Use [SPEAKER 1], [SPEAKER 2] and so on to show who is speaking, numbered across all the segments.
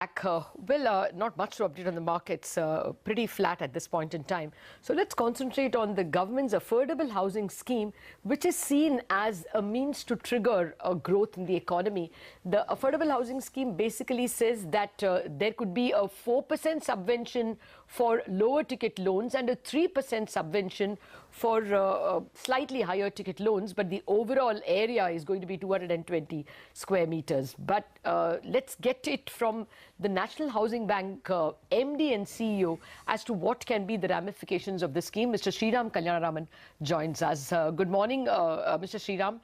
[SPEAKER 1] Not much to update on the markets, pretty flat at this point in time. So let's concentrate on the government's affordable housing scheme, which is seen as a means to trigger a growth in the economy. The affordable housing scheme basically says that there could be a 4% subvention for lower ticket loans and a 3% subvention for slightly higher ticket loans, but the overall area is going to be 220 square meters. But let's get it from the National Housing Bank MD and CEO as to what can be the ramifications of the scheme. Mr. Sriram Kalyanaraman joins us. Good morning, Mr. Sriram.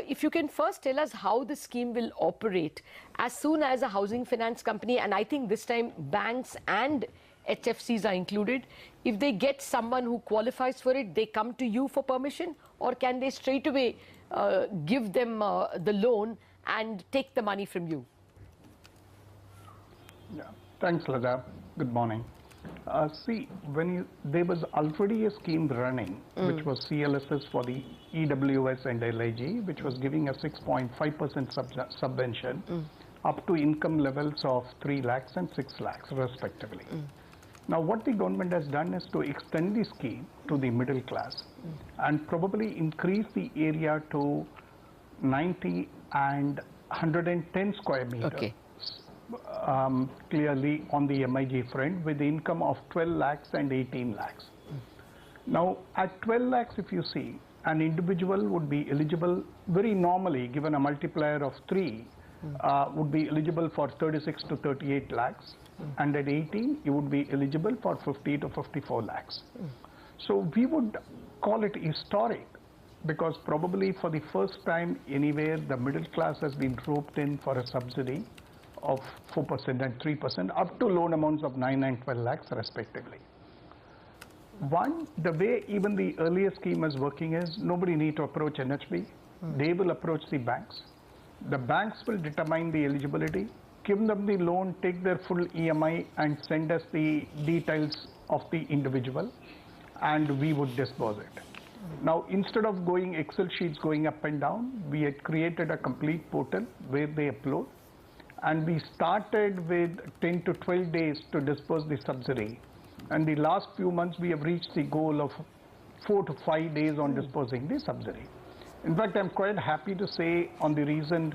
[SPEAKER 1] If you can first tell us how the scheme will operate as soon as a housing finance company, and I think this time banks and HFCs are included, if they get someone who qualifies for it, they come to you for permission, or can they straight away give them the loan and take the money from you?
[SPEAKER 2] Yeah, thanks, Lada. Good morning. See, there was already a scheme running, which was CLSS for the EWS and LIG, which was giving a 6.5% subvention up to income levels of 3 lakhs and 6 lakhs, respectively. Now, what the government has done is to extend the scheme to the middle class and probably increase the area to 90 and 110 square meters.
[SPEAKER 1] Okay.
[SPEAKER 2] Clearly on the MIG front with the income of 12 lakhs and 18 lakhs. Now, at 12 lakhs, if you see, an individual would be eligible very normally, given a multiplier of 3, would be eligible for 36 to 38 lakhs. And at 18, you would be eligible for 50 to 54 lakhs. So we would call it historic because probably for the first time anywhere, the middle class has been roped in for a subsidy of 4% and 3% up to loan amounts of 9 and 12 lakhs respectively. One, the way even the earlier scheme is working is nobody need to approach NHB. They will approach the banks. The banks will determine the eligibility, give them the loan, take their full EMI and send us the details of the individual, and we would disburse it. Now, instead of going Excel sheets going up and down, we had created a complete portal where they upload, and we started with 10 to 12 days to disburse the subsidy. And the last few months, we have reached the goal of 4 to 5 days on disbursing the subsidy. In fact, I'm quite happy to say on the recent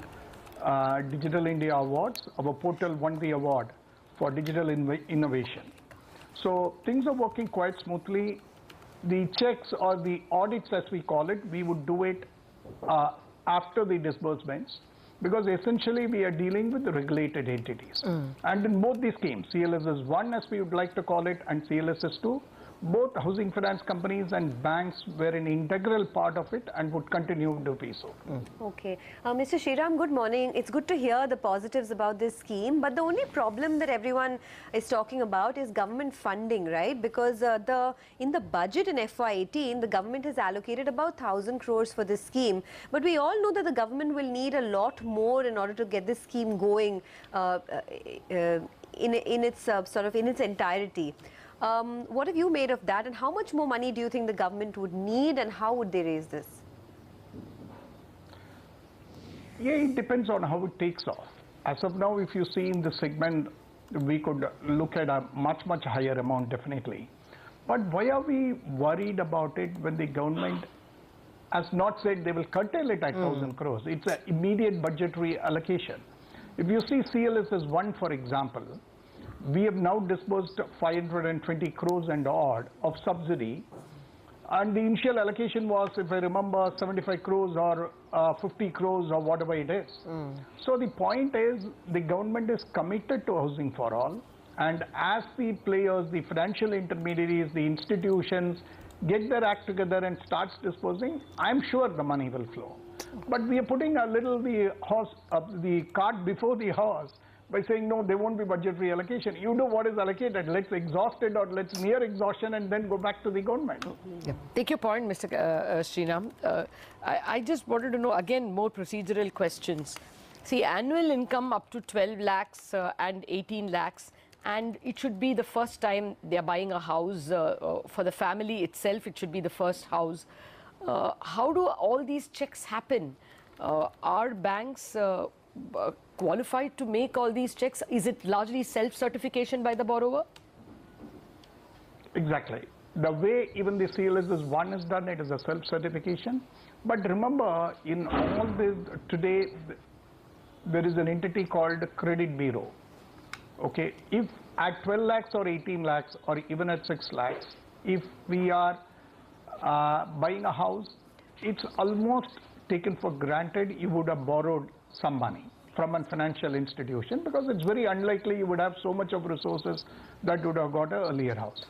[SPEAKER 2] Digital India Awards, our portal won the award for digital innovation. So things are working quite smoothly. The checks or the audits, as we call it, we would do it after the disbursements, because essentially we are dealing with the regulated entities. And in both these schemes, CLSS 1, as we would like to call it, and CLSS 2, both housing finance companies and banks were an integral part of it and would continue to be so.
[SPEAKER 3] Okay. Mr. Sriram, good morning. It's good to hear the positives about this scheme, but the only problem that everyone is talking about is government funding, right? Because in the budget in FY18, the government has allocated about 1,000 crores for this scheme, but we all know that the government will need a lot more in order to get this scheme going in its entirety. What have you made of that, and how much more money do you think the government would need, and how would they raise this?
[SPEAKER 2] Yeah, it depends on how it takes off. As of now, if you see in the segment, we could look at a much, much higher amount, definitely. But why are we worried about it when the government has not said they will curtail it at 1,000 crores? It's an immediate budgetary allocation. If you see CLSS 1, for example, we have now disbursed 520 crores and odd of subsidy, and the initial allocation was, if I remember, 75 crores or 50 crores or whatever it is. So the point is, the government is committed to housing for all, and as the players, the financial intermediaries, the institutions get their act together and starts disbursing, I'm sure the money will flow. But we are putting a little the cart before the horse by saying, no, there won't be budgetary allocation. You know what is allocated. Let's exhaust it, or let's near exhaustion, and then go back to the government.
[SPEAKER 1] Yeah. Take your point, Mr. Sriram. I just wanted to know, again, more procedural questions. See, annual income up to 12 lakhs and 18 lakhs, and it should be the first time they are buying a house. For the family itself, it should be the first house. How do all these checks happen? Are banks qualified to make all these checks? Is it largely self-certification by the borrower?
[SPEAKER 2] Exactly. The way even the CLSS 1 is done, it is a self-certification. But remember, in all this, today, there is an entity called Credit Bureau. Okay, if at 12 lakhs or 18 lakhs or even at 6 lakhs, if we are buying a house, it's almost taken for granted you would have borrowed some money from a financial institution, because it's very unlikely you would have so much of resources that would have got an earlier house.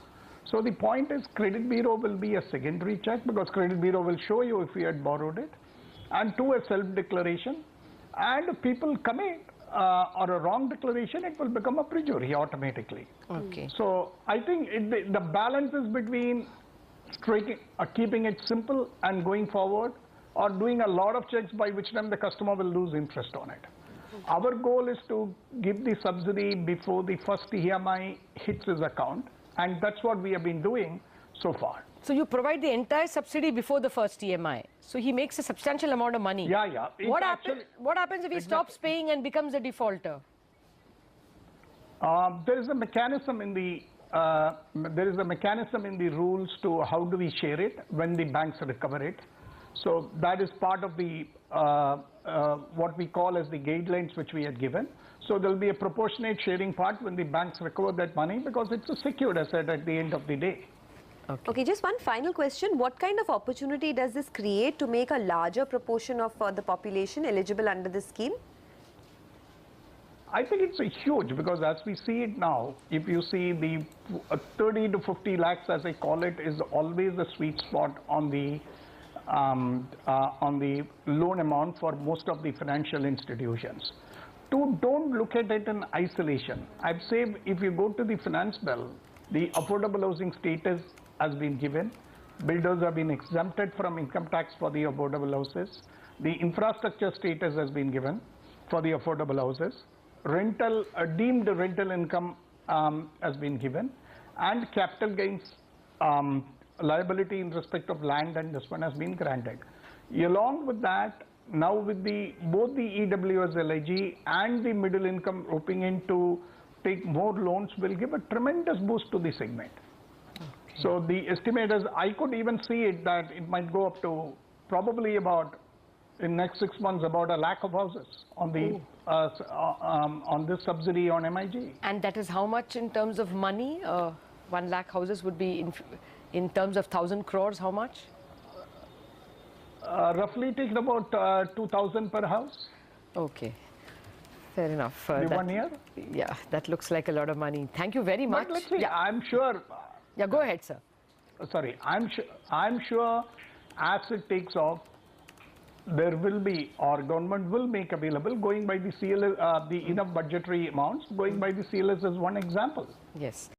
[SPEAKER 2] So the point is, Credit Bureau will be a secondary check, because Credit Bureau will show you if you had borrowed it, and to a self-declaration. And if people commit or a wrong declaration, it will become a perjury automatically.
[SPEAKER 1] Okay.
[SPEAKER 2] So I think the balance is between keeping it simple and going forward, or doing a lot of checks by which time the customer will lose interest on it. Our goal is to give the subsidy before the first EMI hits his account, and that's what we have been doing so far.
[SPEAKER 1] So you provide the entire subsidy before the first EMI. So he makes a substantial amount of money.
[SPEAKER 2] Yeah, yeah.
[SPEAKER 1] What happens if he stops paying and becomes a defaulter?
[SPEAKER 2] There is a mechanism in the rules to how do we share it when the banks recover it. So that is part of the what we call as the guidelines which we had given. So there will be a proportionate sharing part when the banks recover that money, because it's a secured asset at the end of the day.
[SPEAKER 3] Okay, just one final question. What kind of opportunity does this create to make a larger proportion of the population eligible under this scheme?
[SPEAKER 2] I think it's a huge, because as we see it now, if you see the 30 to 50 lakhs, as I call it, is always the sweet spot on the loan amount for most of the financial institutions. Don't look at it in isolation. I'd say if you go to the finance bill, the affordable housing status has been given. Builders have been exempted from income tax for the affordable houses. The infrastructure status has been given for the affordable houses. Deemed rental income has been given, and capital gains liability in respect of land and this one has been granted. Along with that, now with both the EWS LIG and the middle income roping in to take more loans will give a tremendous boost to the segment. Okay. So the estimate is, I could even see it that it might go up to probably about, in next 6 months, about 1 lakh of houses on the on this subsidy on MIG.
[SPEAKER 1] And that is how much in terms of money? 1 lakh houses would be in terms of 1,000 crores, how much?
[SPEAKER 2] Roughly taken about 2,000 per house.
[SPEAKER 1] Okay, fair enough.
[SPEAKER 2] 1 year?
[SPEAKER 1] Yeah, that looks like a lot of money. Thank you very much.
[SPEAKER 2] But let's see,
[SPEAKER 1] yeah.
[SPEAKER 2] I'm sure.
[SPEAKER 1] Yeah, go ahead, sir.
[SPEAKER 2] Sorry, I'm sure as it takes off, there will be, or government will make available, going by the CLS, the enough budgetary amounts, going by the CLS as one example.
[SPEAKER 1] Yes.